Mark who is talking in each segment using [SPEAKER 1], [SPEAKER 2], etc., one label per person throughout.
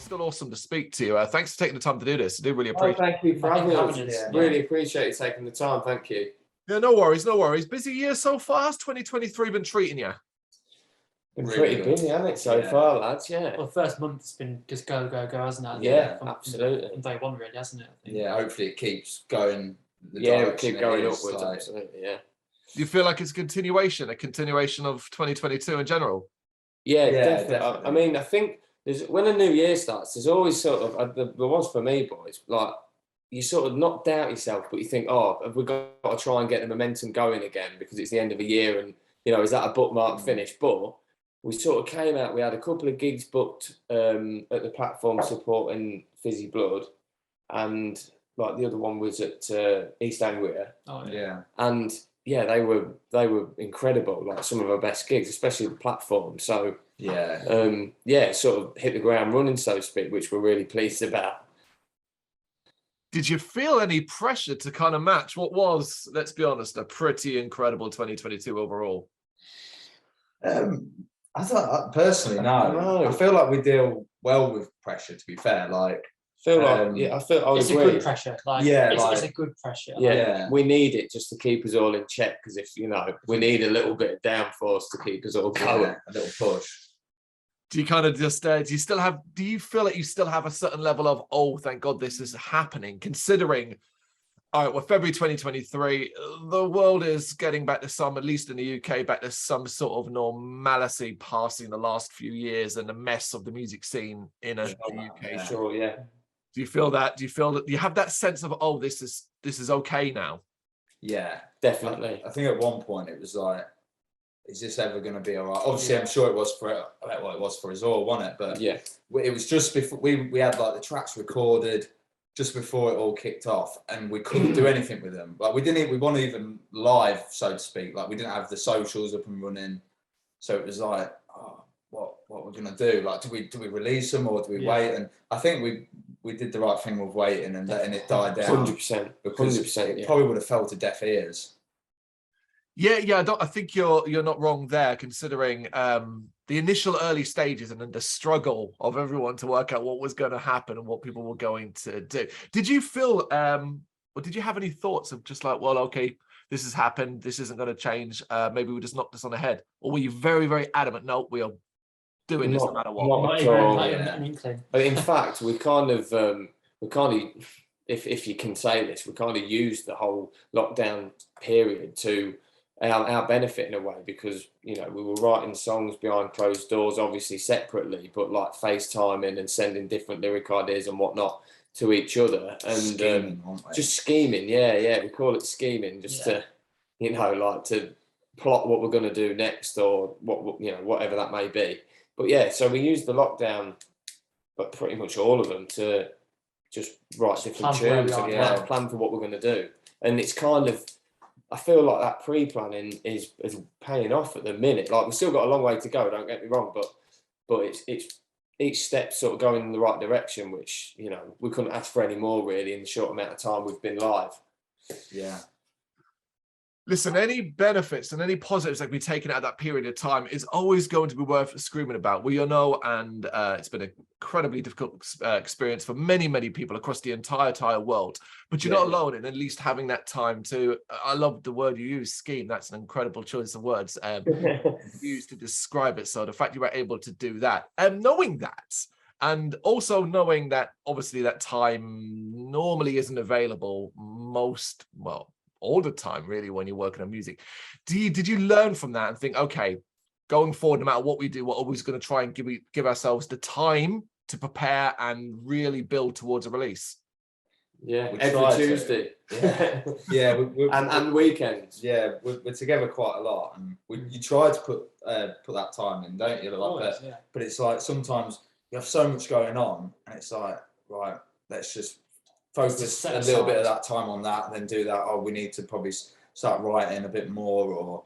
[SPEAKER 1] still awesome to speak to you. Thanks for taking the time to do this. I do really appreciate it.
[SPEAKER 2] Thank you for having us. Really appreciate you taking the time. Thank you.
[SPEAKER 1] Yeah, no worries, no worries. Busy year so far. How's 2023 been treating you?
[SPEAKER 2] Been pretty busy, hasn't it, so far, lads? Yeah.
[SPEAKER 3] Well, first month has been just go, hasn't it?
[SPEAKER 2] Yeah, absolutely.
[SPEAKER 3] From day one, really, hasn't it?
[SPEAKER 4] Yeah, hopefully it keeps going.
[SPEAKER 2] It'll keep going upwards.
[SPEAKER 4] Like,
[SPEAKER 2] absolutely, yeah.
[SPEAKER 1] Do you feel like it's a continuation of 2022 in general?
[SPEAKER 2] Yeah, definitely. I mean, I think when a new year starts, there's always sort of the ones for me, boys. Like you sort of not doubt yourself, but you think, oh, have we got to try and get the momentum going again because it's the end of the year, and is that a bookmark finish? But we sort of came out. We had a couple of gigs booked at the platform supporting Fizzy Blood, and like the other one was at East Anglia.
[SPEAKER 3] Oh yeah.
[SPEAKER 2] And yeah, they were incredible. Like some of our best gigs, especially the platform. So sort of hit the ground running, so to speak, which we're really pleased about.
[SPEAKER 1] Did you feel any pressure to kind of match what was, let's be honest, a pretty incredible 2022 overall?
[SPEAKER 4] I thought personally, no. I feel like we deal well with pressure. To be fair, like.
[SPEAKER 2] I feel
[SPEAKER 3] it's
[SPEAKER 2] agree.
[SPEAKER 3] A good pressure. It's a good pressure.
[SPEAKER 2] Yeah, we need it just to keep us all in check. Because if we need a little bit of downforce to keep us all going,
[SPEAKER 4] a little push.
[SPEAKER 1] Do you kind of just do you feel like you still have a certain level of, oh, thank God this is happening, considering, all right, well, February 2023, the world is getting back to some, at least in the UK, back to some sort of normalcy, passing the last few years and the mess of the music scene in the UK.
[SPEAKER 2] Sure, yeah.
[SPEAKER 1] Do you feel that? Do you have that sense of, oh, this is okay now?
[SPEAKER 4] Yeah,
[SPEAKER 2] definitely.
[SPEAKER 4] I think at one point it was like, is this ever going to be all right? Obviously, I'm sure it was for us all, wasn't it? But
[SPEAKER 2] yeah,
[SPEAKER 4] it was just before we had like the tracks recorded just before it all kicked off, and we couldn't do anything with them. Like we weren't even live, so to speak. Like we didn't have the socials up and running, so it was like, oh, what we're gonna do? Like, do we release them or do we wait? And I think we did the right thing with waiting and letting it die down.
[SPEAKER 2] 100%.
[SPEAKER 4] Because it probably would have fell to deaf ears.
[SPEAKER 1] Yeah. I think you're not wrong there, considering the initial early stages and then the struggle of everyone to work out what was going to happen and what people were going to do. Did you feel, or did you have any thoughts of just like, well, okay, this has happened, this isn't going to change, maybe we just knock this on the head? Or were you very, very adamant, no, we are doing this no matter what?
[SPEAKER 2] But in fact, we kind of, if you can say this, we kind of used the whole lockdown period to our benefit in a way, because we were writing songs behind closed doors, obviously separately, but like FaceTiming and sending different lyric ideas and whatnot to each other, and just scheming. Yeah, we call it scheming, just to like to plot what we're going to do next, or whatever that may be. But yeah, so we used the lockdown, but pretty much all of them, to just write different tunes and plan for what we're going to do. And it's kind of, I feel like that pre-planning is paying off at the minute. Like we've still got a long way to go, don't get me wrong, but it's each step sort of going in the right direction, which we couldn't ask for any more really in the short amount of time we've been live.
[SPEAKER 4] Yeah.
[SPEAKER 1] Listen, any benefits and any positives that can be taken out of that period of time is always going to be worth screaming about. We all know, and it's been an incredibly difficult experience for many, many people across the entire world. But you're not alone in at least having that time to, I love the word you use, scheme. That's an incredible choice of words used to describe it. So the fact you were able to do that, and knowing that, and also knowing that obviously that time normally isn't available all the time, really, when you're working on music. Did you learn from that and think, okay, going forward, no matter what we do, we're always going to try and give ourselves the time to prepare and really build towards a release?
[SPEAKER 2] Yeah, every Tuesday.
[SPEAKER 4] Yeah,
[SPEAKER 2] and weekends.
[SPEAKER 4] Yeah, we're together quite a lot, and you try to put that time in, don't you? But it's like sometimes you have so much going on, and it's like, right, let's just focus a little bit of that time on that, and then do that. Oh, we need to probably start writing a bit more, or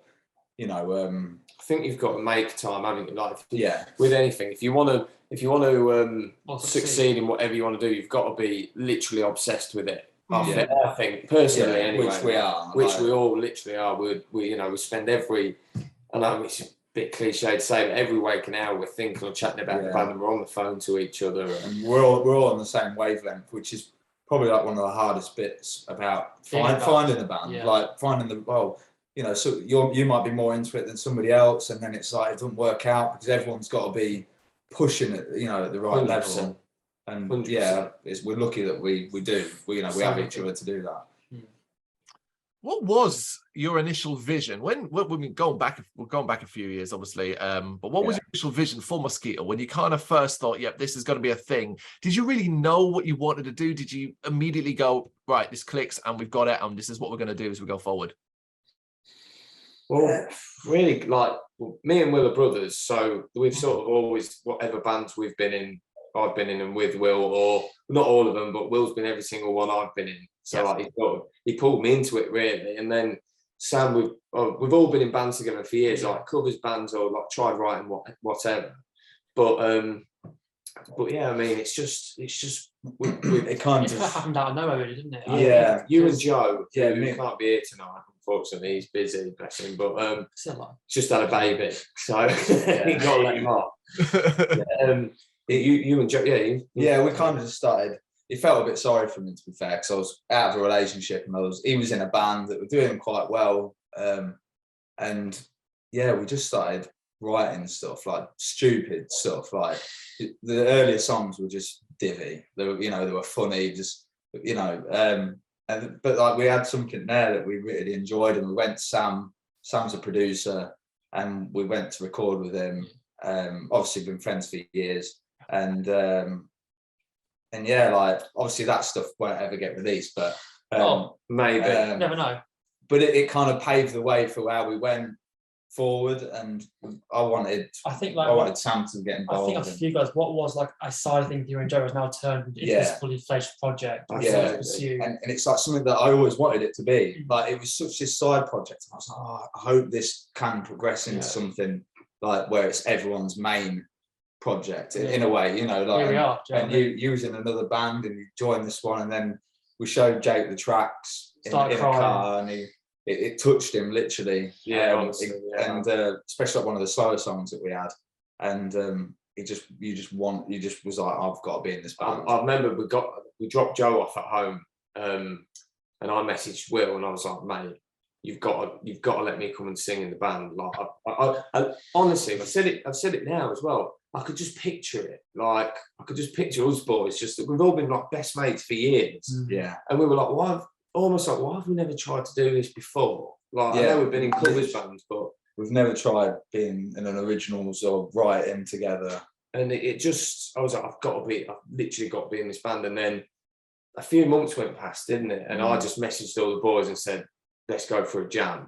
[SPEAKER 2] I think you've got to make time, haven't you? Like, with anything, if you want to succeed in whatever you want to do, you've got to be literally obsessed with it. I think personally, anyway,
[SPEAKER 4] which we are,
[SPEAKER 2] which we all literally are. We spend I know bit cliche to say, but every waking hour we're thinking or chatting about the band, and we're on the phone to each other,
[SPEAKER 4] and we're all on the same wavelength, which is probably like one of the hardest bits about finding the band, like finding the you know, so you might be more into it than somebody else, and then it's like it doesn't work out because everyone's got to be pushing it, you know, at the right
[SPEAKER 2] 100%.
[SPEAKER 4] level. And
[SPEAKER 2] 100%.
[SPEAKER 4] yeah, we're lucky that we do. We have each other to do that.
[SPEAKER 1] What was your initial vision when we're going back a few years, obviously? But what was your initial vision for Moskito when you kind of first thought, "Yep, this is going to be a thing"? Did you really know what you wanted to do? Did you immediately go, "Right, this clicks, and we've got it, and this is what we're going to do as we go forward"?
[SPEAKER 2] Well, really, like me and Will are brothers, so we've sort of always, whatever bands we've been in, I've been in and with Will, or not all of them, but Will's been every single one I've been in. So like he pulled me into it really, and then Sam, we've all been in bands together for years, like covers bands or like tried writing whatever. But yeah, I mean, it's just
[SPEAKER 4] it kind of
[SPEAKER 3] happened out of nowhere, really, didn't it?
[SPEAKER 2] Yeah, you and Joe, who can't be here tonight, unfortunately, he's busy, bless him. But just had a baby, so you got to let him off. You and Joe,
[SPEAKER 4] we kind of just started. He felt a bit sorry for me, to be fair, because I was out of a relationship and he was in a band that were doing quite well, and yeah, we just started writing stuff, like stupid stuff. Like the earlier songs were just divvy. They were funny, just but like we had something there that we really enjoyed, and we went to Sam's a producer, and we went to record with him. Obviously been friends for years, and yeah, like obviously that stuff won't ever get released, but
[SPEAKER 2] maybe
[SPEAKER 3] never know.
[SPEAKER 4] But it kind of paved the way for how we went forward, and I wanted Sam to get involved.
[SPEAKER 3] I think for you guys, what was like a side thing you and Joe has now turned into this fully fledged project.
[SPEAKER 4] And it's like something that I always wanted it to be. Like it was such a side project. I was like, I hope this can progress into something like where it's everyone's main project in a way, like
[SPEAKER 3] here we are.
[SPEAKER 4] And you was in another band and you joined this one, and then we showed Jake the tracks in a car, and it touched him literally. And especially like one of the slower songs that we had, and you just was like, I've got to be in this band.
[SPEAKER 2] I remember we dropped Joe off at home, and I messaged Will and I was like, mate, you've got to let me come and sing in the band. Like I honestly, I've said it now as well. I could just picture it. Like I could just picture us boys. Just that we've all been like best mates for years.
[SPEAKER 4] Yeah.
[SPEAKER 2] And we were like, why have we never tried to do this before? Like I know we've been in covers bands, but
[SPEAKER 4] we've never tried being in an originals or writing together.
[SPEAKER 2] And I was like, I've literally got to be in this band. And then a few months went past, didn't it? And I just messaged all the boys and said, let's go for a jam.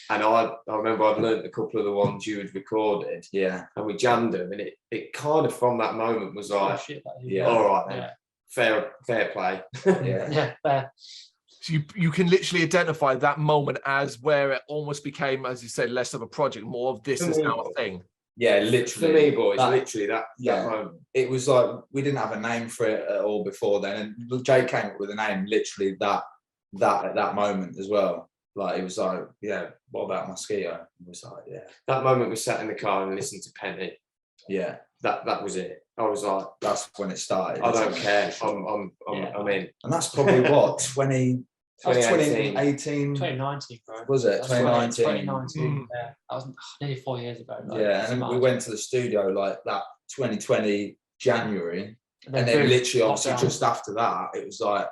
[SPEAKER 2] And I remember I'd learnt a couple of the ones you had recorded.
[SPEAKER 4] Yeah.
[SPEAKER 2] And we jammed them, and it kind of from that moment was like, all right then, fair play.
[SPEAKER 3] Fair.
[SPEAKER 1] So you can literally identify that moment as where it almost became, as you said, less of a project, more of this is now a thing.
[SPEAKER 4] Yeah, literally.
[SPEAKER 2] For me, boys, literally that moment.
[SPEAKER 4] It was like we didn't have a name for it at all before then, and Jay came up with a name literally that at that moment as well. Like it was like, what about Moskito? It was like,
[SPEAKER 2] that moment we sat in the car and listened to Penny.
[SPEAKER 4] Yeah,
[SPEAKER 2] that was it. I was like,
[SPEAKER 4] that's when it started.
[SPEAKER 2] I don't care. I'm in.
[SPEAKER 4] And that's probably what 2018,
[SPEAKER 3] 2019, bro.
[SPEAKER 4] Was it 2019?
[SPEAKER 3] 2019. Yeah, that was nearly 4 years ago. Like,
[SPEAKER 4] and then we went to the studio like that 2020 January, and then literally obviously just after that, it was like,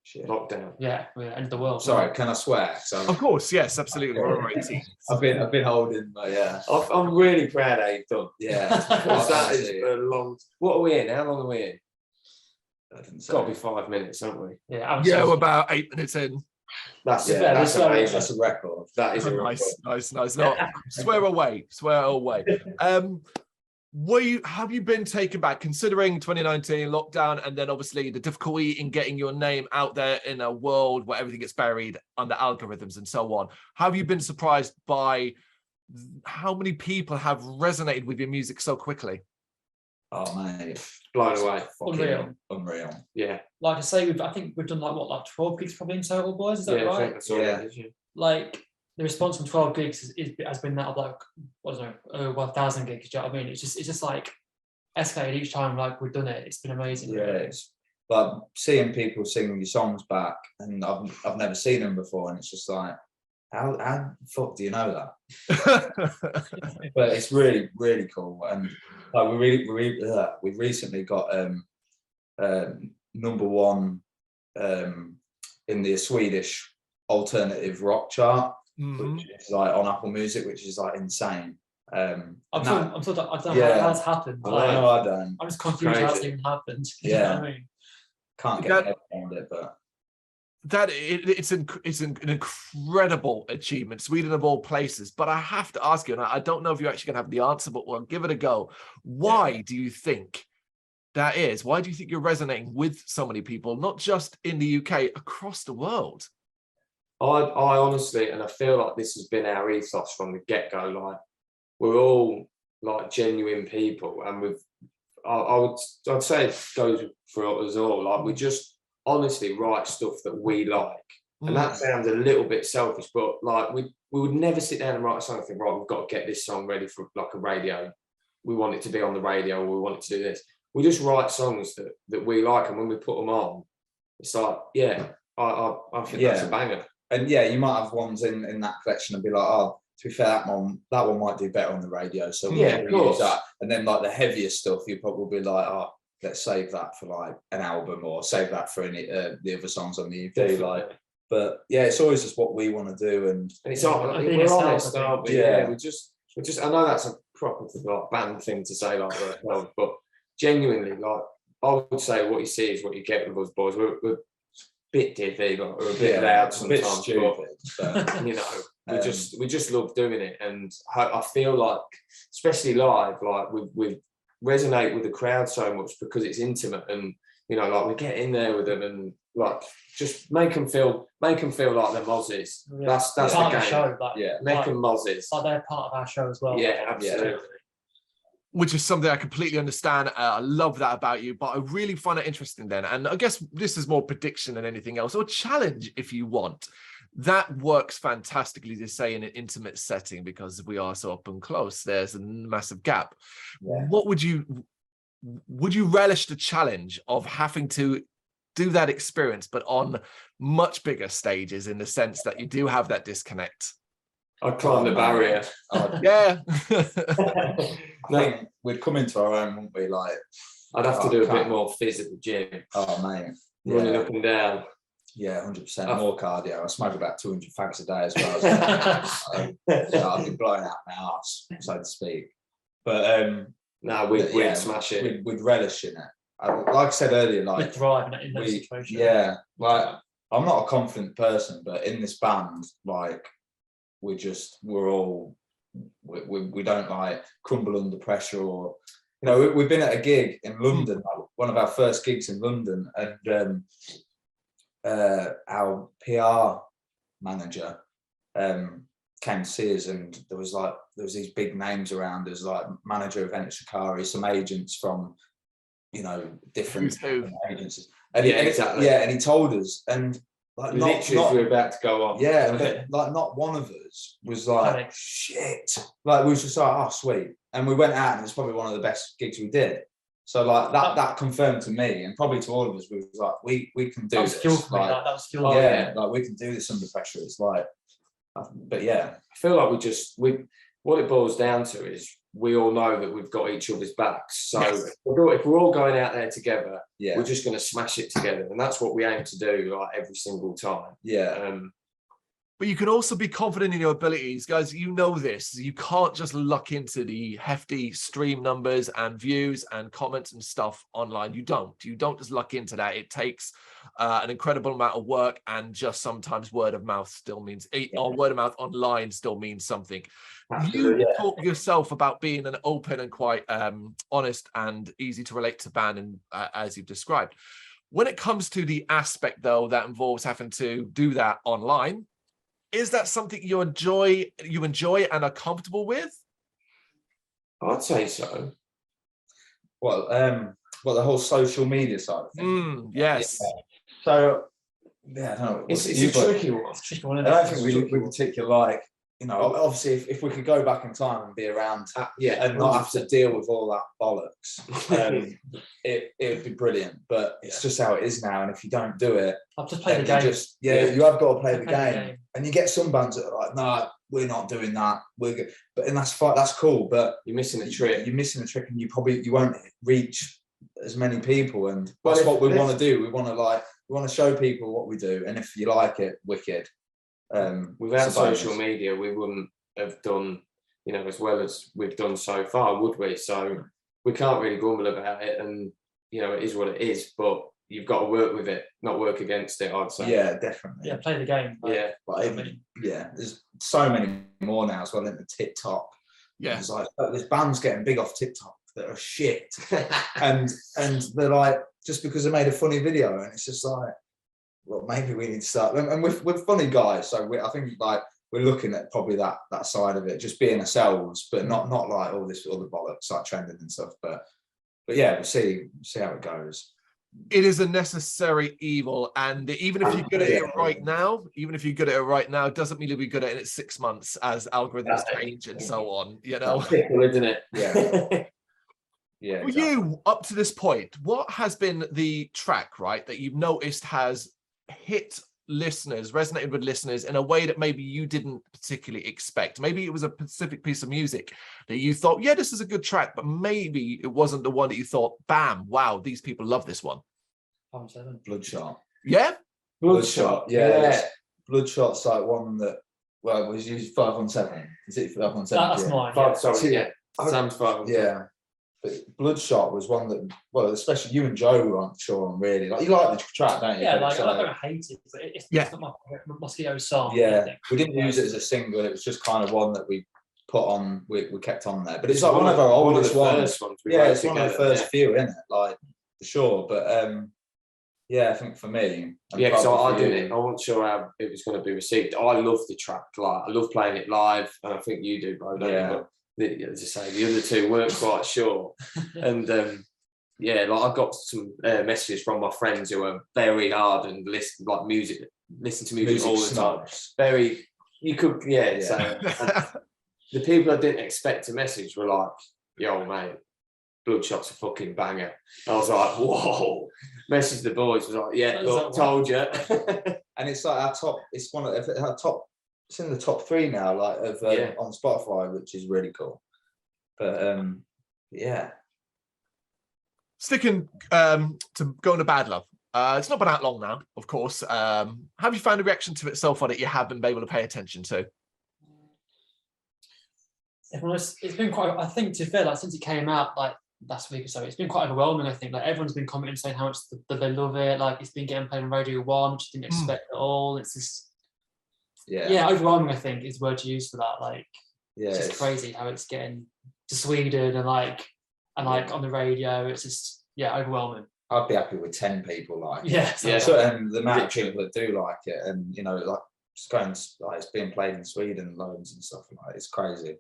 [SPEAKER 4] shit.
[SPEAKER 2] Lockdown.
[SPEAKER 3] Yeah, end of the world.
[SPEAKER 4] Sorry, can I swear?
[SPEAKER 1] Of course, yes, absolutely. We're 18.
[SPEAKER 4] I've been holding, but
[SPEAKER 2] I'm really proud how you've done.
[SPEAKER 4] Yeah,
[SPEAKER 2] that is a long. What are we in? How long are we in?
[SPEAKER 4] It's
[SPEAKER 2] got to be 5 minutes, haven't we?
[SPEAKER 3] Yeah,
[SPEAKER 1] we're about 8 minutes in.
[SPEAKER 2] That's amazing.
[SPEAKER 4] That's a record.
[SPEAKER 2] That is a
[SPEAKER 1] nice,
[SPEAKER 2] record.
[SPEAKER 1] nice. No, swear away. Have you been taken back, considering 2019 lockdown, and then obviously the difficulty in getting your name out there in a world where everything gets buried under algorithms and so on? Have you been surprised by how many people have resonated with your music so quickly?
[SPEAKER 4] Oh man,
[SPEAKER 2] blown away.
[SPEAKER 4] Unreal.
[SPEAKER 2] Yeah.
[SPEAKER 3] Like I say, I think we've done like 12 gigs probably in total, boys. Is that right?
[SPEAKER 2] I think that's all.
[SPEAKER 3] Like the response from 12 gigs has been that of like, I don't know, over 1,000 gigs. Do you know what I mean? It's just like escalated each time. Like we've done it. It's been amazing.
[SPEAKER 4] Yeah, it's like seeing people singing your songs back, and I've never seen them before, and it's just like, how the fuck do you know that? But it's really, really cool, and like we've recently got number one in the Swedish alternative rock chart, which is like on Apple Music, which is like insane.
[SPEAKER 3] I'm still, I don't know how that's happened.
[SPEAKER 4] I don't.
[SPEAKER 3] I'm just confused how it's even happened.
[SPEAKER 4] Yeah.
[SPEAKER 3] You know what I mean?
[SPEAKER 4] Can't get my head around it, but
[SPEAKER 1] it's an incredible achievement. Sweden of all places. But I have to ask you, and I don't know if you're actually going to have the answer, but we'll give it a go. Why do you think that is? Why do you think you're resonating with so many people, not just in the UK, across the world?
[SPEAKER 2] I honestly, and I feel like this has been our ethos from the get-go, like we're all like genuine people, and I'd say it goes for us all, like we just honestly write stuff that we like. And that sounds a little bit selfish, but like we would never sit down and write a song and think, right, we've got to get this song ready for like a radio. We want it to be on the radio, or we want it to do this. We just write songs that we like, and when we put them on, it's like, yeah, I think that's a banger.
[SPEAKER 4] And yeah, you might have ones in that collection and be like, oh, to be fair, that one might do better on the radio, so we'll use that. And then like the heavier stuff, you probably be like, oh, let's save that for like an album, or save that for any the other songs on the EP.
[SPEAKER 2] Definitely.
[SPEAKER 4] Like, but yeah, it's always just what we want to do, and
[SPEAKER 2] it's all like, we're honest, aren't we?
[SPEAKER 4] Yeah,
[SPEAKER 2] we just. I know that's a proper like band thing to say, like, but genuinely, like I would say, what you see is what you get with us boys. We're a bit divvy, like we're a bit loud sometimes,
[SPEAKER 4] a bit stupid,
[SPEAKER 2] but you know, we just love doing it, and I feel like, especially live, like we resonate with the crowd so much because it's intimate, and you know, like we get in there with them and like just make them feel like they're Mozzies.
[SPEAKER 3] Yeah.
[SPEAKER 2] That's the
[SPEAKER 3] part
[SPEAKER 2] game.
[SPEAKER 3] of the show,
[SPEAKER 2] Make them Mozzies.
[SPEAKER 3] Like they're part of our show as well.
[SPEAKER 2] Yeah, absolutely.
[SPEAKER 1] Which is something I completely understand. I love that about you, but I really find it interesting then. And I guess this is more prediction than anything else, or challenge if you want. That works fantastically to say in an intimate setting, because we are so up and close. There's a massive gap. Yeah. What would you relish the challenge of having to do that experience, but on much bigger stages, in the sense that you do have that disconnect?
[SPEAKER 2] I'd climb the barrier.
[SPEAKER 1] Yeah.
[SPEAKER 4] I think we'd come into our own, wouldn't we? Like,
[SPEAKER 2] I'd have to do a bit more phys at the gym.
[SPEAKER 4] Oh, mate.
[SPEAKER 2] Running up and down.
[SPEAKER 4] Yeah, 100% more cardio. I smoke about 200 fags a day as well. So I'd be blowing out my arse, so to speak. But
[SPEAKER 2] no, we'd smash it.
[SPEAKER 4] We'd relish in it. Like I said earlier, like
[SPEAKER 3] we'd thrive in that situation.
[SPEAKER 4] Yeah, like I'm not a confident person, but in this band, like we don't like crumble under pressure, or you know, we've been at a gig in London, one of our first gigs in London, and our PR manager came to see us, and there was these big names around us, like manager of Enter Shikari, some agents from, you know, different agencies, and exactly. And he told us, and like
[SPEAKER 2] literally we were about to go on.
[SPEAKER 4] Yeah, but like not one of us was like, shit. Like we was just like, oh sweet. And we went out, and it's probably one of the best gigs we did. So like that confirmed to me, and probably to all of us, we was like, we can do this.
[SPEAKER 3] That was fuel.
[SPEAKER 4] Yeah, like we can do this under pressure. It's like, but yeah.
[SPEAKER 2] I feel like what it boils down to is we all know that we've got each other's backs. So if we're all going out there together, we're just going to smash it together, and that's what we aim to do, like every single time.
[SPEAKER 4] Yeah.
[SPEAKER 1] But you can also be confident in your abilities, guys. You know this. You can't just luck into the hefty stream numbers and views and comments and stuff online. You don't just luck into that. It takes an incredible amount of work, and just sometimes word of mouth still means, or word of mouth online still means something. You talk yourself about being an open and quite honest and easy to relate to band, and as you've described. When it comes to the aspect, though, that involves having to do that online, is that something you enjoy and are comfortable with?
[SPEAKER 2] I'd say so.
[SPEAKER 4] Well, the whole social media side of things.
[SPEAKER 1] Yes.
[SPEAKER 4] Yeah. So, yeah, I don't know.
[SPEAKER 2] It's a tricky one.
[SPEAKER 4] I don't think we particularly like you know, obviously, if we could go back in time and be around, and not have to deal with all that bollocks, it would be brilliant. But it's just how it is now, and if you don't do it,
[SPEAKER 3] I've just played the game.
[SPEAKER 4] You have got to play the game. And you get some bands that are like, no, we're not doing that. We're good. And that's fine. That's cool. But
[SPEAKER 2] you're missing a trick.
[SPEAKER 4] You're missing a trick, and you won't reach as many people. And that's what we want to do. We want to show people what we do, and if you like it, wicked.
[SPEAKER 2] Without social media, we wouldn't have done, you know, as well as we've done so far, would we? So we can't really grumble about it, and you know, it is what it is. But you've got to work with it, not work against it, I'd say.
[SPEAKER 4] Yeah, definitely.
[SPEAKER 3] Yeah, play the game.
[SPEAKER 2] Yeah,
[SPEAKER 4] there's so many more now as well in the TikTok.
[SPEAKER 2] Yeah,
[SPEAKER 4] it's like there's bands getting big off TikTok that are shit, and they're like, just because they made a funny video, and it's just like, well, maybe we need to start. And we're funny guys, so I think like we're looking at probably that side of it, just being ourselves, but not like all this other bollocks like trending and stuff. But yeah, we'll see how it goes.
[SPEAKER 1] It is a necessary evil, and even if you're good at it right now, it doesn't mean you'll be good at it in 6 months as algorithms change and so on. You know,
[SPEAKER 2] fickle, isn't it?
[SPEAKER 4] Yeah. Yeah.
[SPEAKER 1] For
[SPEAKER 4] exactly.
[SPEAKER 1] you, up to this point, what has been the track, right, that you've noticed has hit listeners, resonated with listeners in a way that maybe you didn't particularly expect? Maybe it was a specific piece of music that you thought, yeah, this is a good track, but maybe it wasn't the one that you thought, bam, wow, these people love this one.
[SPEAKER 4] Bloodshot.
[SPEAKER 1] Yeah?
[SPEAKER 4] Bloodshot. Yeah. Bloodshot's like one that, well, was used 517. Is it 517?
[SPEAKER 3] That's mine.
[SPEAKER 2] Sam's 5.
[SPEAKER 4] Yeah. But Bloodshot was one that, well, especially you and Joe weren't sure on really. Like, you like the track, don't you?
[SPEAKER 3] Yeah, like, I don't hate it, but it's not my Moskito song.
[SPEAKER 4] Yeah, we didn't use it as a single. It was just kind of one that we put on, we kept on there. But it's like one of our oldest ones. Yeah, it's one of the first few, isn't it? Like, for sure. But yeah, I think for me.
[SPEAKER 2] Yeah, because I didn't. I wasn't sure how it was going to be received. I love the track. Like, I love playing it live, and I think you do, bro. Don't you? But, as I say, the other two weren't quite sure. And yeah, like I got some messages from my friends who are very hard and listen to music all the time. Very, you could, So the people I didn't expect to message were like, "Yo, mate, Bloodshot's a fucking banger." I was like, "Whoa!" Message the boys, was like, "Yeah, look, told you."
[SPEAKER 4] And it's like our top. It's one of our top. It's in the top 3 now, like on Spotify, which is really cool. But yeah.
[SPEAKER 1] Sticking to Going to Bad Love. It's not been out long now, of course. Have you found a reaction to it so far that you have been able to pay attention to?
[SPEAKER 3] It's been quite, I think, to be fair, like since it came out like last week or so, it's been quite overwhelming. I think like everyone's been commenting saying how much they love it. Like it's been getting played on Radio 1, which I didn't expect at all. It's just overwhelming, I think, is the word to use for that. Like, it's just crazy how it's getting to Sweden and on the radio. It's just overwhelming.
[SPEAKER 4] I'd be happy with 10 people like it.
[SPEAKER 3] Yeah.
[SPEAKER 4] So the amount of people that do like it, and you know, like it's being played in Sweden loads and stuff like it's crazy.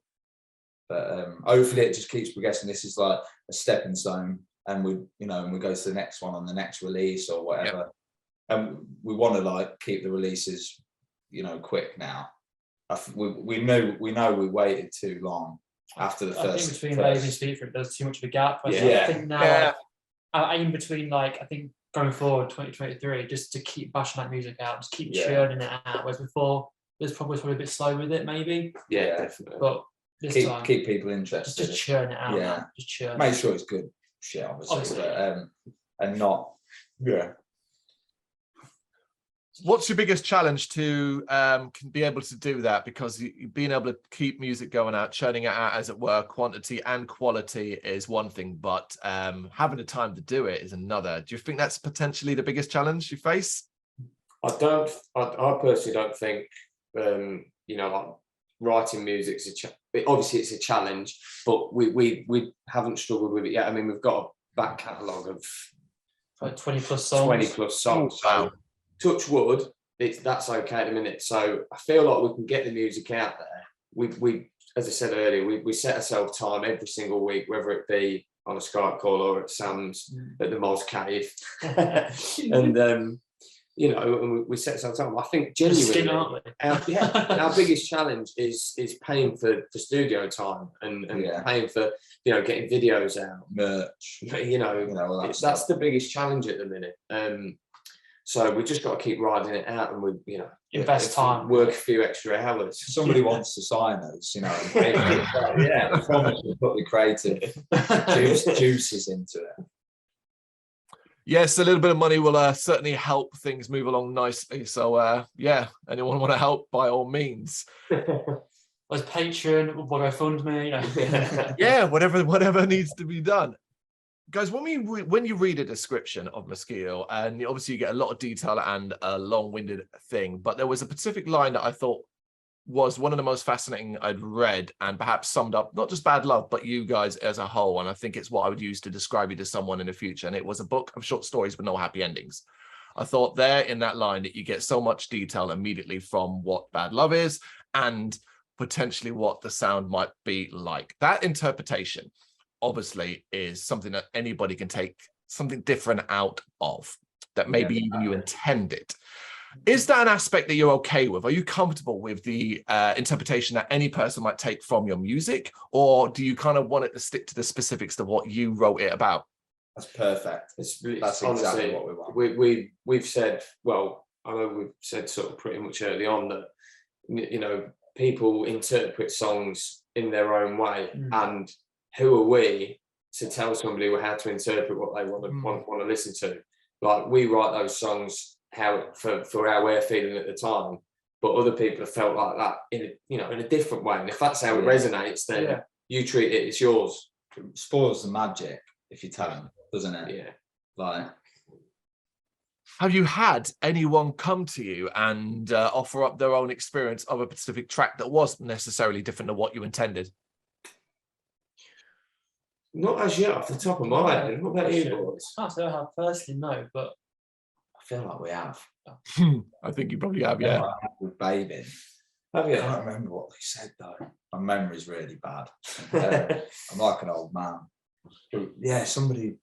[SPEAKER 4] But hopefully it just keeps progressing. This is like a stepping stone, and we go to the next one on the next release or whatever. And we want to like keep the releases, quick now. We know we waited too long after the first.
[SPEAKER 3] I think between Baby and Speed Fruit, there's too much of a gap. I think now I aim between I think going forward 2023 just to keep bashing that music out, just keep churning it out. Whereas before, there's probably a bit slow with it, maybe.
[SPEAKER 2] Yeah, definitely.
[SPEAKER 3] But this time,
[SPEAKER 4] keep people interested.
[SPEAKER 3] Just churn it out. Yeah, just churn.
[SPEAKER 4] Make sure it's good shit, obviously. But, and not. Yeah.
[SPEAKER 1] What's your biggest challenge to be able to do that? Because being able to keep music going out, churning it out, as it were, quantity and quality is one thing, but having the time to do it is another. Do you think that's potentially the biggest challenge you face?
[SPEAKER 2] I personally don't think, like writing music is obviously it's a challenge, but we haven't struggled with it yet. I mean, we've got a back catalogue of
[SPEAKER 3] like 20 plus songs.
[SPEAKER 2] 20 plus songs.
[SPEAKER 1] Wow.
[SPEAKER 2] Touch wood, that's okay at the minute. So I feel like we can get the music out there. We as I said earlier, we set ourselves time every single week, whether it be on a Skype call or at Sam's at the Moz Cave. And you know, and we set some time. I think
[SPEAKER 3] Skin,
[SPEAKER 2] genuinely,
[SPEAKER 3] aren't we?
[SPEAKER 2] our biggest challenge is paying for studio time and paying for, you know, getting videos out,
[SPEAKER 4] merch,
[SPEAKER 2] you know
[SPEAKER 4] all that
[SPEAKER 2] that's
[SPEAKER 4] stuff.
[SPEAKER 2] the biggest challenge at the minute. So we just got to keep riding it out, and we, you know,
[SPEAKER 3] Invest time,
[SPEAKER 2] work a few extra hours.
[SPEAKER 4] Somebody wants to sign us, you know. Yeah, we promise we'll put the creative juices into it.
[SPEAKER 1] Yes, a little bit of money will certainly help things move along nicely. So yeah, anyone want to help, by all means.
[SPEAKER 3] There's Patreon, we'll go fund me. You know.
[SPEAKER 1] Yeah, whatever needs to be done. Guys, when you read a description of Moskito, and obviously you get a lot of detail and a long-winded thing, but there was a specific line that I thought was one of the most fascinating I'd read, and perhaps summed up not just Bad Love, but you guys as a whole. And I think it's what I would use to describe you to someone in the future. And it was a book of short stories with no happy endings. I thought there in that line that you get so much detail immediately from what Bad Love is and potentially what the sound might be like. That interpretation obviously is something that anybody can take something different out of, that maybe even you intended. Is that an aspect that you're okay with? Are you comfortable with the interpretation that any person might take from your music, or do you kind of want it to stick to the specifics of what you wrote it about?
[SPEAKER 4] That's perfect. That's
[SPEAKER 2] honestly,
[SPEAKER 4] exactly what we want.
[SPEAKER 2] We've said, well, I know we've said sort of pretty much early on that, you know, people interpret songs in their own way, and who are we to tell somebody how to interpret what they want to listen to? Like, we write those songs for how we're feeling at the time, but other people have felt like that in a different way. And if that's how it resonates, then you treat it, it's yours.
[SPEAKER 4] It spoils the magic if you tell them, doesn't it?
[SPEAKER 2] Yeah.
[SPEAKER 4] Like,
[SPEAKER 1] have you had anyone come to you and offer up their own experience of a specific track that was necessarily different to what you intended?
[SPEAKER 2] Not as yet, off the top of my head. What about you boys?
[SPEAKER 3] I can't say I have personally, no, but
[SPEAKER 4] I feel like we have.
[SPEAKER 1] I think you probably have, yeah.
[SPEAKER 4] With Baby.
[SPEAKER 2] Have you?
[SPEAKER 4] I can't remember what they said though. My memory's really bad. I'm like an old man. But yeah, somebody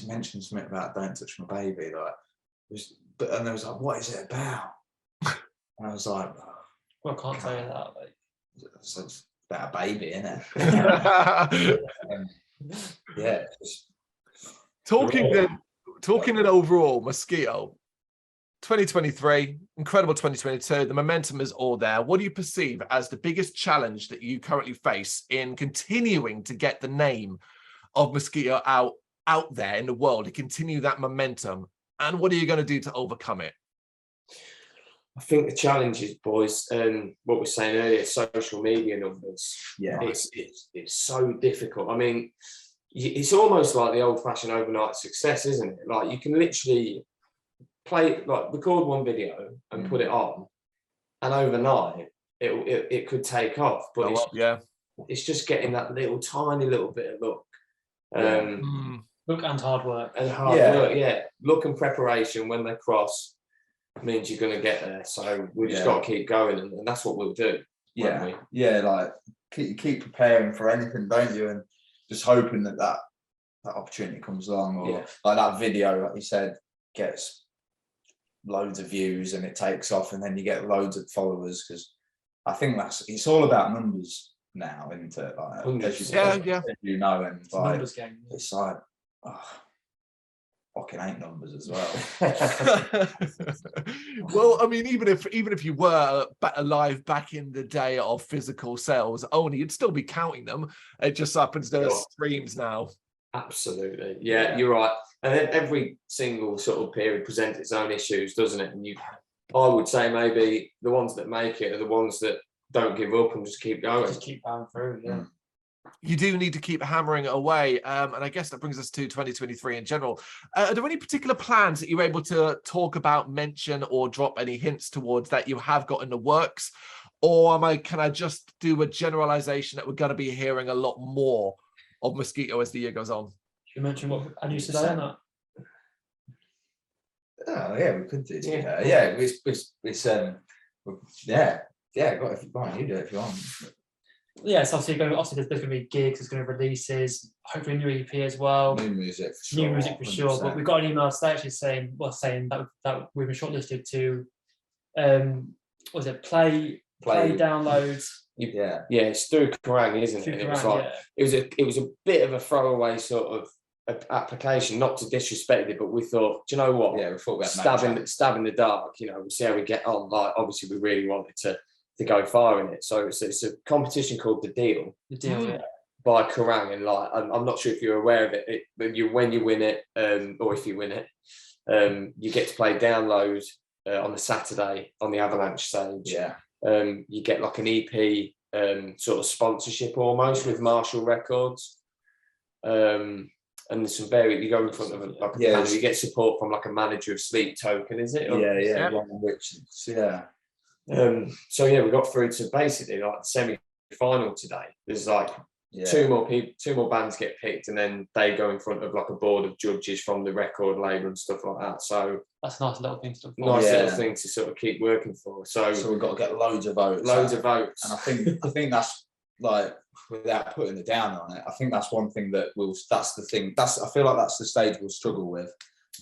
[SPEAKER 4] mentioned something about "Don't Touch My Baby," and they was like, "What is it about?" And I was like,
[SPEAKER 3] well, I can't tell you that. Like,
[SPEAKER 4] it's about a baby, isn't it? Yeah.
[SPEAKER 1] Talking then overall, Moskito, 2023, incredible 2022. The momentum is all there. What do you perceive as the biggest challenge that you currently face in continuing to get the name of Moskito out there in the world, to continue that momentum? And what are you going to do to overcome it?
[SPEAKER 2] I think the challenge is, boys, what we were saying earlier, social media numbers.
[SPEAKER 4] Yeah,
[SPEAKER 2] it's so difficult. I mean, it's almost like the old-fashioned overnight success, isn't it? Like, you can literally record one video and put it on, and overnight it could take off. But it's just getting that tiny little bit of luck.
[SPEAKER 3] Look and hard work.
[SPEAKER 2] Luck and preparation, when they cross, means you're going to get there. So we just got to keep going, and that's what we'll do.
[SPEAKER 4] Like keep preparing for anything, don't you? And just hoping that opportunity comes along, or like that video, like you said, gets loads of views and it takes off, and then you get loads of followers, because I think it's all about numbers now, isn't it? Like, as you know, and
[SPEAKER 3] it's like, numbers game.
[SPEAKER 4] It's like, fucking ain't numbers as well.
[SPEAKER 1] Well, I mean, even if you were alive back in the day of physical sales only, you'd still be counting them. It just happens to streams now.
[SPEAKER 2] Absolutely, yeah, you're right. And then every single sort of period presents its own issues, doesn't it? And I would say maybe the ones that make it are the ones that don't give up and just keep going.
[SPEAKER 3] Just keep going through, yeah.
[SPEAKER 1] You do need to keep hammering away. And I guess that brings us to 2023 in general. Are there any particular plans that you're able to talk about, mention, or drop any hints towards that you have got in the works? Or can I just do a generalization that we're going to be hearing a lot more of Moskito as the year goes on?
[SPEAKER 3] Should we mention what I used to say on that?
[SPEAKER 4] Oh, yeah, we could do. It's go on, you do it if you want.
[SPEAKER 3] yeah, so obviously there's going to be gigs, there's going to be releases, hopefully new EP as well.
[SPEAKER 4] New music for sure.
[SPEAKER 3] New music for sure. But we got an email today actually saying that we've been shortlisted to was it play downloads.
[SPEAKER 2] Yeah, it's through Kerrang, isn't it? And it was like it was a bit of a throwaway sort of application, not to disrespect it, but we thought, do you know what?
[SPEAKER 4] Yeah, we thought about
[SPEAKER 2] stab in the dark. You know, we'll see how we get on. Like, obviously, we really wanted to go far in it. So it's a competition called The Deal.
[SPEAKER 3] The Deal, yeah.
[SPEAKER 2] By Kerrang, and like I'm not sure if you're aware of it, but when you win it, or if you win it, you get to play download on the Saturday on the Avalanche stage.
[SPEAKER 4] Yeah.
[SPEAKER 2] You get like an EP sort of sponsorship almost with Marshall Records. And there's some you go in front of a panel, you get support from like a manager of Sleep Token, is it?
[SPEAKER 4] Yeah. Ron Richards, yeah.
[SPEAKER 2] So yeah, we got through to basically like the semi-final today. There's like two more bands get picked, and then they go in front of like a board of judges from the record label and stuff like that. So
[SPEAKER 3] that's a nice little thing to
[SPEAKER 2] little thing to sort of keep working for. So
[SPEAKER 4] we've got to get loads of votes. And I think that's like, without putting it down on it, I think that's one thing that I feel like that's the stage we'll struggle with,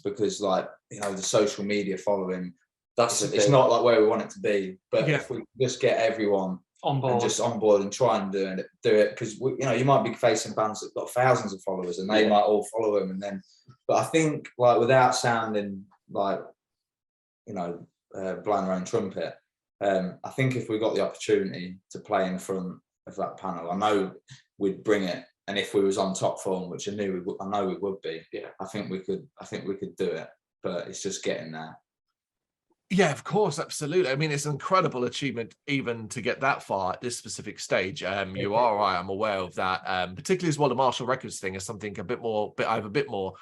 [SPEAKER 4] because like, you know, the social media following, it's not like where we want it to be. But if we just get everyone on board and try and do it, because you know, you might be facing bands that got thousands of followers and they might all follow them, and then, but I think like, without sounding like, you know, blowing our own trumpet, I think if we got the opportunity to play in front of that panel, I know we'd bring it. And if we was on top form, which I know we would be, I think we could do it. But it's just getting there.
[SPEAKER 1] Yeah, of course, absolutely. I mean, it's an incredible achievement even to get that far at this specific stage. You are right, I'm aware of that. Particularly as well, the Marshall Records thing is something I have a bit more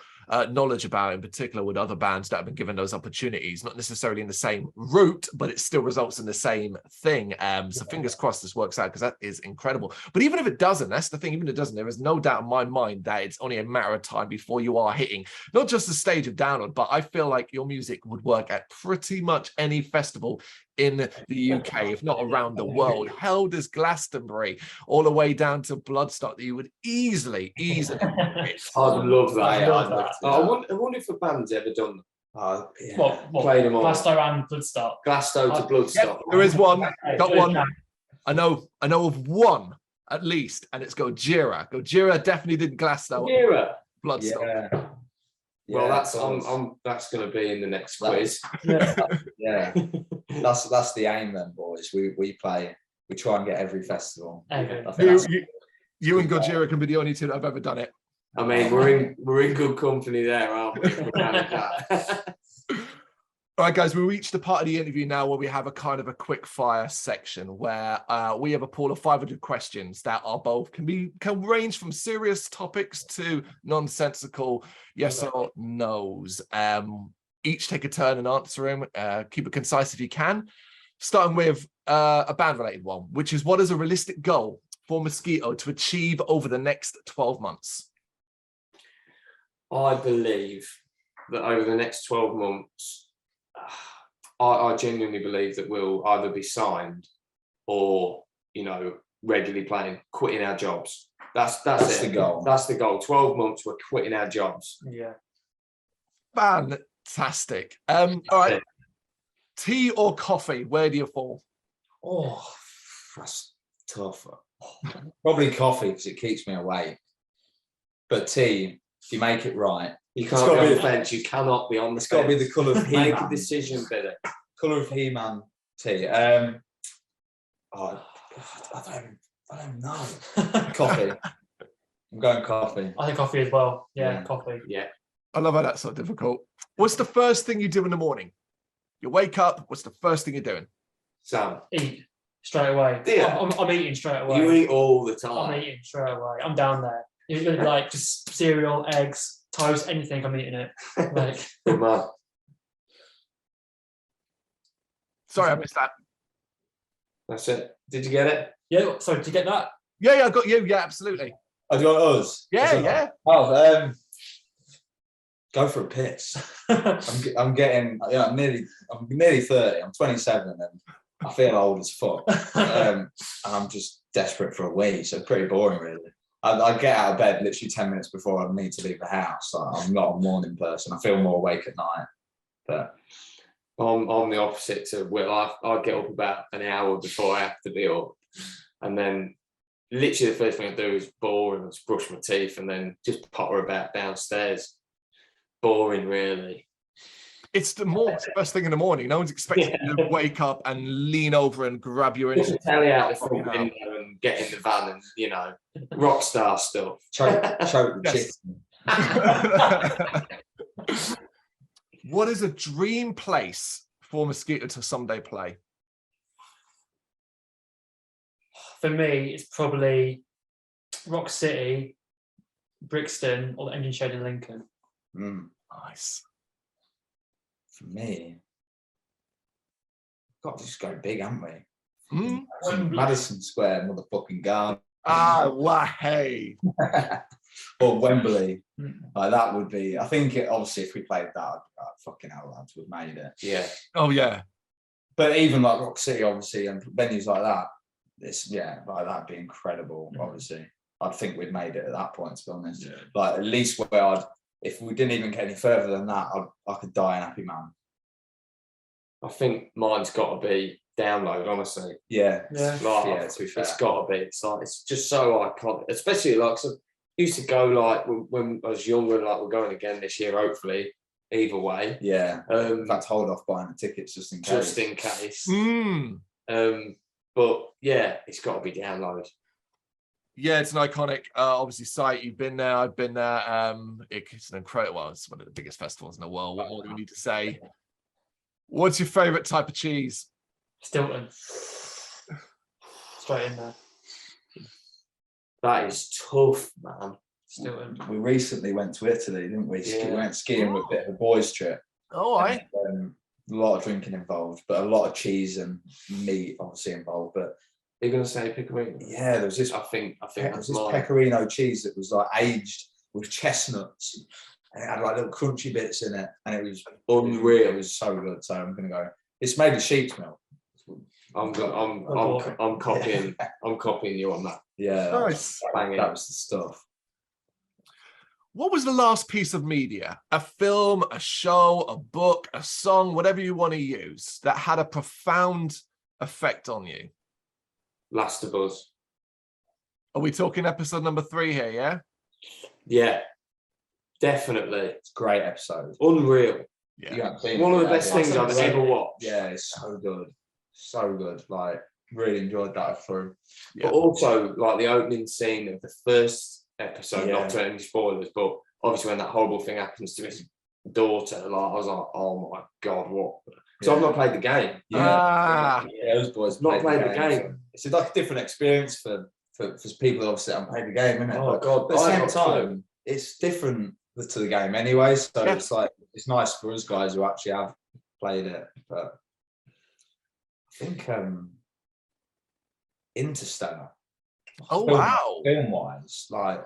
[SPEAKER 1] knowledge about, in particular with other bands that have been given those opportunities, not necessarily in the same route, but it still results in the same thing. So fingers crossed this works out, because that is incredible. But even if it doesn't, that's the thing, even if it doesn't, there is no doubt in my mind that it's only a matter of time before you are hitting not just the stage of download, but I feel like your music would work at pretty much any festival in the UK, if not around the world. Hell, there's Glastonbury, all the way down to Bloodstock, that you would easily.
[SPEAKER 2] I'd love that. I wonder if a band's ever done that.
[SPEAKER 3] What?
[SPEAKER 2] Played them all.
[SPEAKER 3] Glasto and Bloodstock.
[SPEAKER 2] Glasto to Bloodstock.
[SPEAKER 1] Yep, there is one. Got one. I know of one at least, and it's Gojira. Gojira definitely did Glasto. Bloodstock.
[SPEAKER 4] Yeah.
[SPEAKER 2] Well, that's going to be in the next quiz.
[SPEAKER 4] Yeah, that's the aim then, boys. We try and get every festival.
[SPEAKER 1] You and Gojira can be the only two that have ever done it.
[SPEAKER 2] I mean, we're in good company there, aren't we?
[SPEAKER 1] All right, guys, we reached the part of the interview now where we have a kind of a quick fire section where we have a pool of 500 questions that are both can range from serious topics to nonsensical yes or no's. Each take a turn and answer them. Keep it concise if you can. Starting with a band-related one, which is, what is a realistic goal for Moskito to achieve over the next 12 months?
[SPEAKER 2] I believe that over the next 12 months, I genuinely believe that we'll either be signed or, you know, regularly playing, quitting our jobs. That's
[SPEAKER 4] the goal.
[SPEAKER 2] That's the goal. 12 months, we're quitting our jobs.
[SPEAKER 3] Yeah.
[SPEAKER 1] Fantastic. All right. Tea or coffee? Where do you fall?
[SPEAKER 4] Oh, that's tough. Probably coffee, because it keeps me awake. But tea, if you make it right.
[SPEAKER 2] You can't be on the fence. You cannot be on the fence.
[SPEAKER 4] It's got to be the colour of He-Man.
[SPEAKER 2] Make a decision, Billy.
[SPEAKER 4] Colour of He-Man tea. I don't know. Coffee. I'm going coffee.
[SPEAKER 3] I think coffee as well. Yeah, coffee.
[SPEAKER 2] Yeah.
[SPEAKER 1] I love how that's so difficult. What's the first thing you do in the morning? You wake up, what's the first thing you're doing?
[SPEAKER 2] Sam.
[SPEAKER 3] Eat straight away.
[SPEAKER 2] Yeah.
[SPEAKER 3] I'm eating straight away.
[SPEAKER 2] You eat all the time.
[SPEAKER 3] I'm eating straight away. I'm down there. It's going to be like just cereal, eggs, toast, anything, I'm eating it. Like,
[SPEAKER 2] good man.
[SPEAKER 1] Sorry, I missed that.
[SPEAKER 2] That's it. Did you get it?
[SPEAKER 3] Yeah. Sorry, did you get that?
[SPEAKER 1] Yeah, I got you. Yeah, absolutely.
[SPEAKER 4] Oh, do you want us?
[SPEAKER 1] Yeah.
[SPEAKER 4] Oh, go for a piss. I'm nearly 30. I'm 27, and I feel old as fuck, and I'm just desperate for a wee. So pretty boring, really. I get out of bed literally 10 minutes before I need to leave the house. Like, I'm not a morning person. I feel more awake at night. But
[SPEAKER 2] I'm the opposite to Will. I get up about an hour before I have to be up, and then literally the first thing I do is boring, just brush my teeth, and then just potter about downstairs. Boring, really.
[SPEAKER 1] It's the first thing in the morning. No one's expecting you to wake up and lean over and grab your
[SPEAKER 2] Push the
[SPEAKER 1] instrument.
[SPEAKER 2] telly out the front window and get in the van and, you know, rock star stuff.
[SPEAKER 4] choke the chicken.
[SPEAKER 1] What is a dream place for Moskito to someday play?
[SPEAKER 3] For me, it's probably Rock City, Brixton, or the Engine Shed in Lincoln.
[SPEAKER 1] Nice.
[SPEAKER 4] For me, got to just go big, haven't we?
[SPEAKER 3] Wembley.
[SPEAKER 4] Madison Square, motherfucking Garden.
[SPEAKER 1] Hey.
[SPEAKER 4] Or Wembley. Like that would be. I think obviously if we played that, fucking hell, lads, we've made it.
[SPEAKER 2] Yeah.
[SPEAKER 1] Oh yeah.
[SPEAKER 4] But even like Rock City, obviously, and venues like that, like that'd be incredible. Obviously, I'd think we'd made it at that point. To be honest, like at least where if we didn't even get any further than that, I could die an happy man.
[SPEAKER 2] I think mine's got to be Download, honestly.
[SPEAKER 4] Yeah.
[SPEAKER 2] Like,
[SPEAKER 4] To be fair.
[SPEAKER 2] it's got to be. It's like, it's just so iconic, especially like, so used to go like when I was younger, like we're going again this year, hopefully, either way.
[SPEAKER 4] Yeah. In fact, hold off buying the tickets just in case.
[SPEAKER 2] Just in case. But yeah, it's got to be Download.
[SPEAKER 1] Yeah, it's an iconic, obviously, site. You've been there, I've been there. It's an incredible, well, it's one of the biggest festivals in the world. What more do we need to say? What's your favourite type of cheese?
[SPEAKER 3] Stilton. Straight in there.
[SPEAKER 2] That is tough, man.
[SPEAKER 3] Stilton.
[SPEAKER 4] We recently went to Italy, didn't we?
[SPEAKER 2] Yeah.
[SPEAKER 4] We went skiing with a bit of a boys' trip.
[SPEAKER 1] Oh,
[SPEAKER 4] A lot of drinking involved, but a lot of cheese and meat obviously involved. But
[SPEAKER 2] You're going to say Pecorino?
[SPEAKER 4] yeah, there was this
[SPEAKER 2] I think that's
[SPEAKER 4] this
[SPEAKER 2] mine.
[SPEAKER 4] pecorino cheese that was like aged with chestnuts. And it had like little crunchy bits in it, and it was
[SPEAKER 2] Unreal.
[SPEAKER 4] It was so good. So I'm gonna go. It's made of sheep's milk.
[SPEAKER 2] I'm copying. I'm copying you on that.
[SPEAKER 4] Yeah,
[SPEAKER 1] Nice.
[SPEAKER 4] that was the stuff.
[SPEAKER 1] What was the last piece of media? A film, a show, a book, a song, whatever you want to use, that had a profound effect on you?
[SPEAKER 2] Last of Us.
[SPEAKER 1] Are we talking episode number 3 here, yeah?
[SPEAKER 2] Yeah, definitely.
[SPEAKER 4] It's a great episode.
[SPEAKER 2] Unreal.
[SPEAKER 1] Yeah.
[SPEAKER 4] You haven't seen
[SPEAKER 2] One
[SPEAKER 4] it
[SPEAKER 2] of the
[SPEAKER 4] yet,
[SPEAKER 2] best
[SPEAKER 4] have you?
[SPEAKER 2] things I've ever watched.
[SPEAKER 4] Yeah, it's so good. So good. Like, really enjoyed that through.
[SPEAKER 1] Yeah.
[SPEAKER 2] But also, like the opening scene of the first episode,
[SPEAKER 4] Yeah.
[SPEAKER 2] not to any spoilers, but obviously when that horrible thing happens to his daughter, like I was like, oh my God, what? Because I've not played the game.
[SPEAKER 1] Ah.
[SPEAKER 4] Yeah, those boys
[SPEAKER 2] Not played the
[SPEAKER 4] so
[SPEAKER 2] game.
[SPEAKER 4] it's like a different experience for people obviously that haven't played the game, isn't it?
[SPEAKER 2] Oh, God,
[SPEAKER 4] But at the
[SPEAKER 2] I
[SPEAKER 4] same
[SPEAKER 2] got
[SPEAKER 4] time, it's different to the game anyway. So
[SPEAKER 1] Yeah.
[SPEAKER 4] it's like it's nice for us guys who actually have played it. But I think Interstellar.
[SPEAKER 1] Oh, wow.
[SPEAKER 4] Film wise, like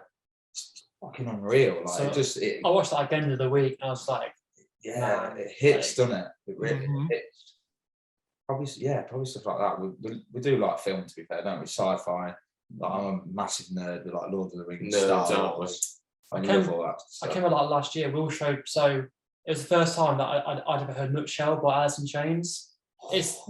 [SPEAKER 4] it's fucking unreal. Like
[SPEAKER 3] So,
[SPEAKER 4] it
[SPEAKER 3] I watched that again the other week, and I was like,
[SPEAKER 4] yeah,
[SPEAKER 3] man,
[SPEAKER 4] it hits,
[SPEAKER 3] like-
[SPEAKER 4] doesn't it? It really
[SPEAKER 1] Mhm.
[SPEAKER 4] hits. Probably stuff like that. We do like film, to be fair, don't we? Sci-fi. Like, I'm a massive nerd with like Lord of the Rings,
[SPEAKER 2] Nerds,
[SPEAKER 4] Star
[SPEAKER 2] aren't we?
[SPEAKER 4] Wars. I
[SPEAKER 3] came-
[SPEAKER 4] love all that
[SPEAKER 3] I
[SPEAKER 4] stuff.
[SPEAKER 3] came out like last year. Will showed, so it was the first time that I'd ever heard Nutshell by Alice in Chains.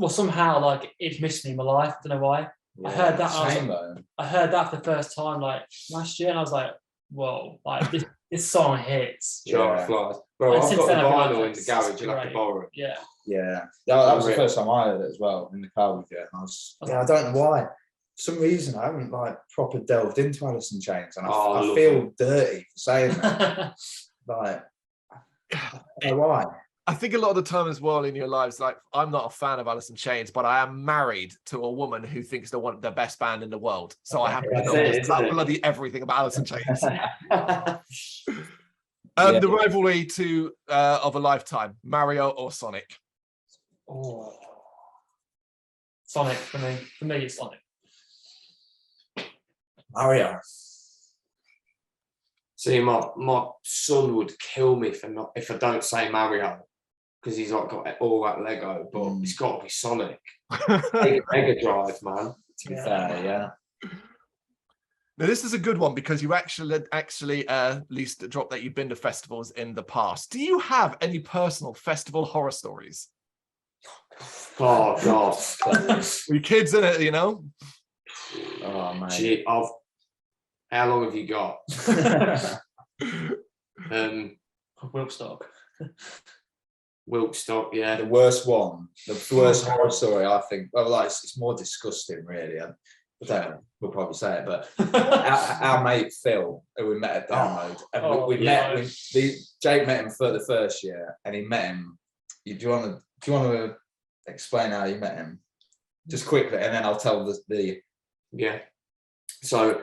[SPEAKER 3] Somehow like it's missed me in my life. I don't know why. I heard that.
[SPEAKER 4] Same though.
[SPEAKER 3] I heard that for the first time like last year, and I was like, whoa! Like this song hits.
[SPEAKER 2] Jar
[SPEAKER 4] Yeah.
[SPEAKER 2] of Flies. Bro,
[SPEAKER 3] And
[SPEAKER 2] I've
[SPEAKER 3] since
[SPEAKER 2] got the
[SPEAKER 3] then, I've been like,
[SPEAKER 2] vinyl in the
[SPEAKER 3] this is
[SPEAKER 2] garage. You'll have to
[SPEAKER 3] great.
[SPEAKER 2] borrow it.
[SPEAKER 3] Yeah.
[SPEAKER 4] Yeah, that was the
[SPEAKER 2] Unreal.
[SPEAKER 4] first time I heard it as well in the car with you. And I don't know why. For some reason, I haven't like proper delved into Alice in Chains, and
[SPEAKER 2] I
[SPEAKER 4] I
[SPEAKER 2] love
[SPEAKER 4] feel dirty for saying that. Like, I don't know why.
[SPEAKER 1] I think a lot of the time as well in your lives, like I'm not a fan of Alice in Chains, but I am married to a woman who thinks they're the best band in the world. So I have to
[SPEAKER 2] That's
[SPEAKER 1] know
[SPEAKER 2] it,
[SPEAKER 1] just
[SPEAKER 2] isn't
[SPEAKER 1] about
[SPEAKER 2] it?
[SPEAKER 1] bloody everything about Alice in Chains.
[SPEAKER 4] Yeah.
[SPEAKER 1] The rivalry of a lifetime, Mario or Sonic?
[SPEAKER 3] Oh. Sonic for me. For me, it's Sonic.
[SPEAKER 4] Mario.
[SPEAKER 2] See, my son would kill me if I don't say Mario, because he's like got all that Lego, but it's got to be Sonic. Mega Drive, man.
[SPEAKER 4] To be fair, yeah.
[SPEAKER 1] Now, this is a good one because you actually at least dropped that you've been to festivals in the past. Do you have any personal festival horror stories?
[SPEAKER 2] Oh, God.
[SPEAKER 1] We kids in it, you know?
[SPEAKER 4] Oh, man.
[SPEAKER 2] Gee, how long have you got? Wilkstock, yeah.
[SPEAKER 4] The worst one, the worst horror story, I think. Well, like it's more disgusting, really. I don't know, we'll probably say it, but our mate Phil, who we met at Download, and Jake met him for the first year, and he met him. Do you want to explain how you met him, just quickly, and then I'll tell the.
[SPEAKER 2] Yeah. So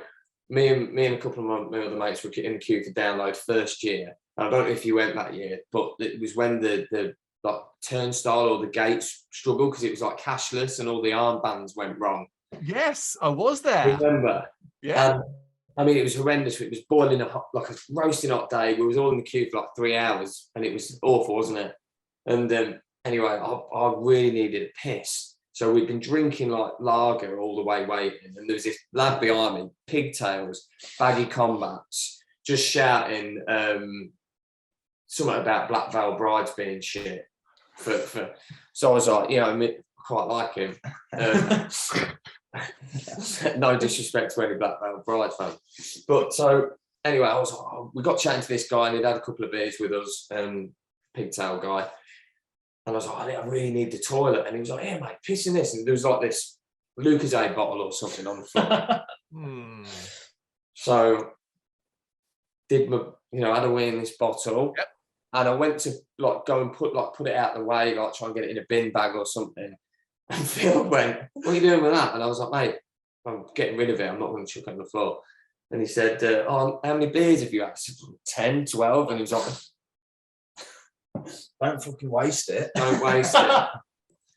[SPEAKER 2] me and a couple of my other mates were in the queue for Download first year. I don't know if you went that year, but it was when the like turnstile or the gates struggled because it was like cashless and all the armbands went wrong.
[SPEAKER 1] Yes, I was there.
[SPEAKER 2] Remember?
[SPEAKER 1] Yeah.
[SPEAKER 2] I mean, it was horrendous. It was boiling hot, like a roasting hot day. We was all in the queue for like 3 hours, and it was awful, wasn't it? And anyway, I really needed a piss. So we'd been drinking like lager all the way waiting, and there was this lad behind me, pigtails, baggy combats, just shouting something about Black Veil Brides being shit. So I was like, yeah, I quite like him. No disrespect to any Black Veil Bride fans. But so anyway, I was like, we got chatting to this guy, and he'd had a couple of beers with us, pigtail guy. And I was like, I really need the toilet. And he was like, yeah, mate, piss in this. And there was like this Lucozade bottle or something on the floor. So did my, had a wee in this bottle.
[SPEAKER 1] Yep.
[SPEAKER 2] And I went to like go and put it out of the way, like try and get it in a bin bag or something. And Phil went, what are you doing with that? And I was like, mate, I'm getting rid of it. I'm not going to chuck it on the floor. And he said, how many beers have you had? I said, 10, 12. And he was like,
[SPEAKER 4] don't fucking waste it.
[SPEAKER 2] Don't waste it.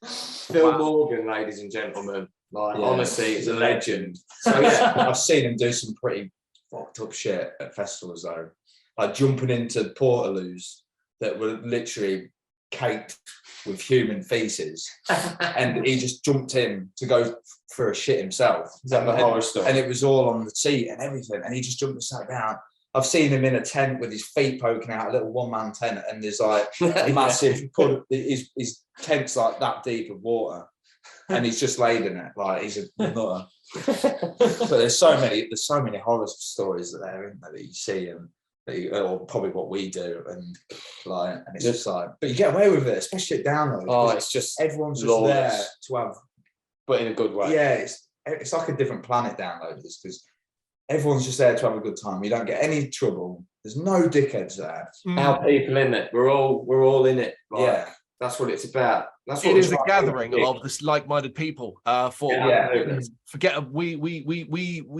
[SPEAKER 2] Phil Morgan, ladies and gentlemen. Like, honestly, he's a legend.
[SPEAKER 4] So yeah, I've seen him do some pretty fucked up shit at festivals though. Like jumping into portaloos that were literally caked with human feces, and he just jumped in to go for a shit himself.
[SPEAKER 2] Is that the horror stuff?
[SPEAKER 4] And it was all on the seat and everything, and he just jumped and sat down. I've seen him in a tent with his feet poking out, a little one-man tent, and there's like a massive, his tent's like that deep of water, and he's just laid in it, like he's a nutter. But there's so many horror stories that you see, and or probably what we do, and it's just like, but you get away with it, especially at Download.
[SPEAKER 2] Oh, it's just
[SPEAKER 4] everyone's just there to have,
[SPEAKER 2] but in a good way.
[SPEAKER 4] Yeah, it's like a different planet, Downloaders, because everyone's just there to have a good time. You don't get any trouble. There's no dickheads there.
[SPEAKER 2] Our people in it. We're all in it. Like,
[SPEAKER 4] yeah.
[SPEAKER 2] That's what it's about. That's what
[SPEAKER 1] it is, a gathering of this like-minded people. Forget we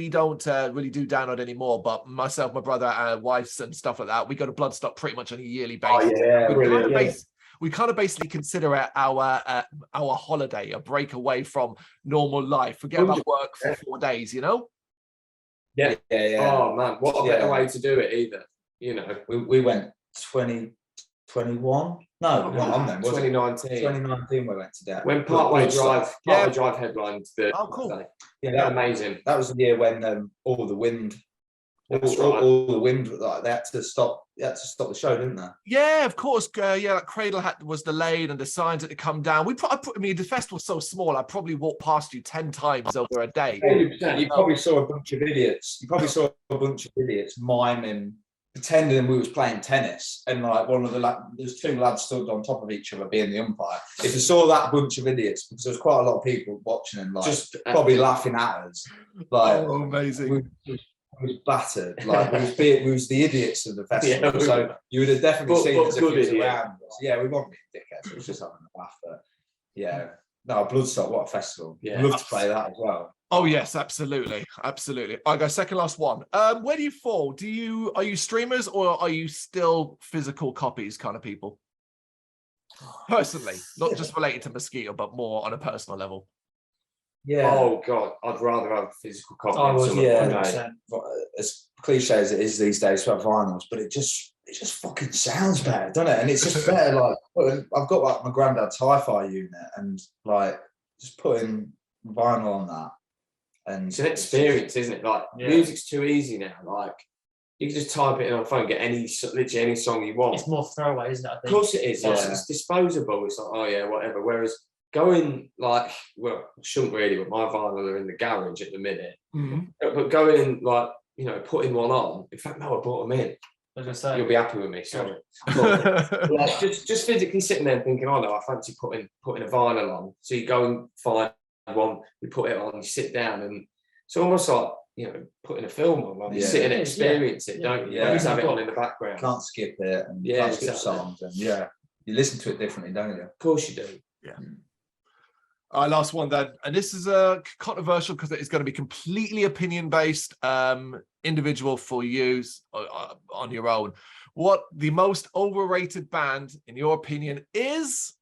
[SPEAKER 1] don't really do Download anymore, but myself, my brother, and wives and stuff like that, we go to Bloodstock pretty much on a yearly basis.
[SPEAKER 4] Oh, yeah,
[SPEAKER 1] we kind of basically consider it our holiday, a break away from normal life. Forget about work for 4 days,
[SPEAKER 2] Yeah. Oh man, what a better way to do it either.
[SPEAKER 4] We went 2021. No, on then.
[SPEAKER 2] 2019.
[SPEAKER 4] 2019 we went to that.
[SPEAKER 2] When Parkway Drive headlined the.
[SPEAKER 1] Oh, cool.
[SPEAKER 2] Day.
[SPEAKER 4] Yeah,
[SPEAKER 2] that amazing.
[SPEAKER 4] That was the year when all the wind, all the wind, like they had to stop the show, didn't they?
[SPEAKER 1] Yeah, of course. Like Cradle was delayed, and the signs had to come down. The festival's so small. I probably walked past you 10 times over a day.
[SPEAKER 4] 100%. You probably saw a bunch of idiots. Miming, pretending we was playing tennis, and like there's two lads stood on top of each other being the umpire. If you saw that bunch of idiots, because there was quite a lot of people watching and just probably laughing at us, like
[SPEAKER 1] amazing.
[SPEAKER 4] We was battered, like we was the idiots of the festival. So you would have definitely seen us if you was around us. Yeah, we weren't being dickheads. It was just having a laugh. But yeah, no, Bloodstock, what a festival. Yeah, love to play that as well.
[SPEAKER 1] Oh yes, absolutely. I go second last one. Where do you fall? Are you streamers, or are you still physical copies kind of people? Personally, not just related to Moskito, but more on a personal level.
[SPEAKER 4] Yeah.
[SPEAKER 2] Oh God, I'd rather have a physical copy.
[SPEAKER 4] Yeah, 100%. cliche as it is these days to have vinyls, but it just fucking sounds better, doesn't it? And it's just better. Like I've got like my granddad's hi-fi unit, and like just putting vinyl on that, and
[SPEAKER 2] it's an experience, isn't it? Like music's too easy now. Like you can just type it in on the phone, get literally any song you want.
[SPEAKER 3] It's more throwaway, isn't it? I think.
[SPEAKER 2] Of course it is. It's disposable. It's like, oh yeah, whatever. Whereas going like, well, I shouldn't really, but my vinyl are in the garage at the minute. But going like, you know, putting one on. In fact, no, I brought them in.
[SPEAKER 3] I was gonna say,
[SPEAKER 2] you'll be happy with me. Sorry. But, like, just physically sitting there and thinking, oh no, I fancy putting a vinyl on. So you go and find one, you put it on, you sit down, and it's almost like, you know, putting a film on. Like you sit and experience it, don't you?
[SPEAKER 4] Yeah.
[SPEAKER 2] You just have it on in the background.
[SPEAKER 4] Can't skip it, and can't skip songs, and you listen to it differently, don't you?
[SPEAKER 2] Of course you do.
[SPEAKER 1] Yeah. Our last one then, and this is a controversial because it is going to be completely opinion based, individual for use on your own. What the most overrated band, in your opinion, is?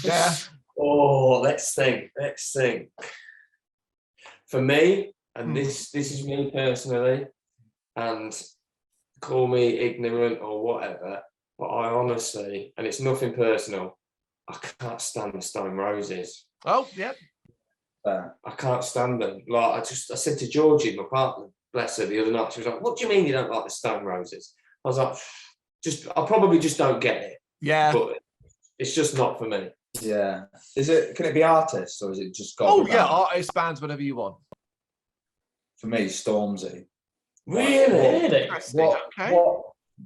[SPEAKER 2] Yeah. Oh, let's think. For me, and this is me personally, and call me ignorant or whatever, but I honestly, and it's nothing personal, I can't stand the Stone Roses.
[SPEAKER 1] Oh, yeah.
[SPEAKER 2] I can't stand them. Like I said to Georgie, my partner, bless her, the other night, she was like, "What do you mean you don't like the Stone Roses?" I was like, I probably just don't get it.
[SPEAKER 1] Yeah.
[SPEAKER 2] But it's just not for me.
[SPEAKER 4] Yeah. Can it be artists, or is it just got?
[SPEAKER 1] Oh yeah, artists, bands, whatever you want.
[SPEAKER 4] For me, Stormzy.
[SPEAKER 2] Really?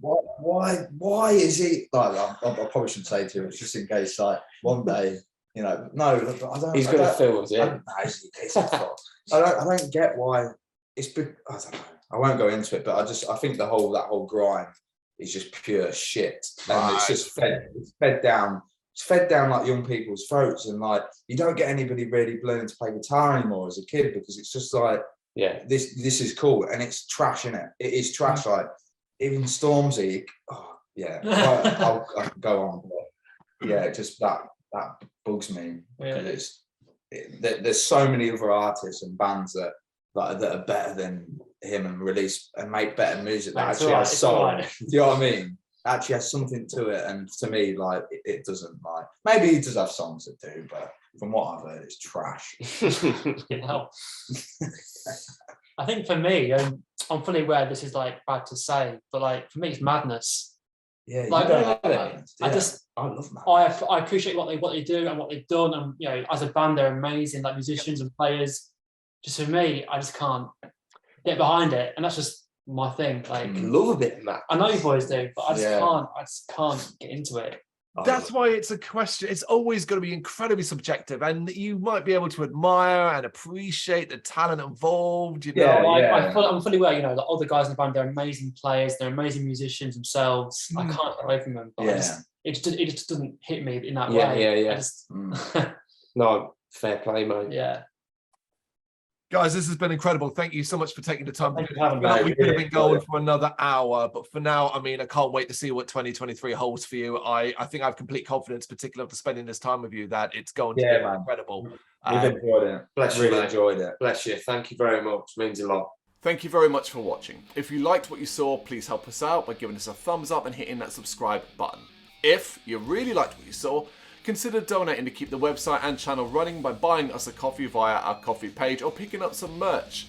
[SPEAKER 4] Why is he like? I probably shouldn't say to him. It's just in case, like one day, you know. No, I don't.
[SPEAKER 2] He's going to film us, yeah.
[SPEAKER 4] I don't get why. I don't know. I won't go into it, but I think that whole grind is just pure shit, and it's just fed down. It's fed down like young people's throats, and like you don't get anybody really learning to play guitar anymore as a kid, because it's just like, yeah, this is cool, and it's trash, innit? It is trash. Like even Stormzy, I can go on, but yeah, just that bugs me, because there's so many other artists and bands that are better than him and release and make better music that actually has soul. Do you know what I mean? Actually has something to it, and to me, like it doesn't. Like maybe he does have songs that do, but from what I've heard, it's trash.
[SPEAKER 3] I think for me, I'm fully aware this is like bad to say, but like for me, it's madness.
[SPEAKER 4] Yeah,
[SPEAKER 3] like
[SPEAKER 4] I love madness.
[SPEAKER 3] I appreciate what they do and what they've done, and you know, as a band, they're amazing, like musicians and players. Just for me, I just can't get behind it, and that's just my thing. Like,
[SPEAKER 2] love a bit of that.
[SPEAKER 3] I know you boys do, but I just can't get into it.
[SPEAKER 1] That's why it's a question. It's always going to be incredibly subjective, and you might be able to admire and appreciate the talent involved. You know,
[SPEAKER 3] I'm fully aware. You know, the other guys in the band, they're amazing players, they're amazing musicians themselves. I can't get away from them. But it just doesn't hit me in that way.
[SPEAKER 2] Yeah. No, fair play, mate.
[SPEAKER 3] Yeah.
[SPEAKER 1] Guys, this has been incredible. Thank you so much for taking the time.
[SPEAKER 3] Thank you for having me.
[SPEAKER 1] We could have been going for another hour, but for now, I mean, I can't wait to see what 2023 holds for you. I think I have complete confidence, particularly after spending this time with you, that it's going to be incredible.
[SPEAKER 4] We've enjoyed it.
[SPEAKER 2] Bless you,
[SPEAKER 4] really enjoyed it.
[SPEAKER 2] Bless you. Thank you very much. It means a lot.
[SPEAKER 1] Thank you very much for watching. If you liked what you saw, please help us out by giving us a thumbs up and hitting that subscribe button. If you really liked what you saw, consider donating to keep the website and channel running by buying us a coffee via our coffee page or picking up some merch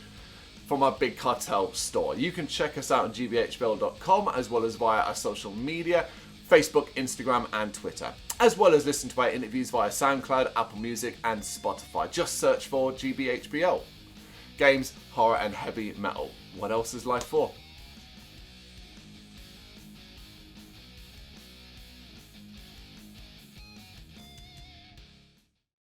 [SPEAKER 1] from our Big Cartel store. You can check us out on gbhbl.com, as well as via our social media, Facebook, Instagram and Twitter, as well as listen to our interviews via SoundCloud, Apple Music and Spotify. Just search for GBHBL. Games, horror and heavy metal. What else is life for?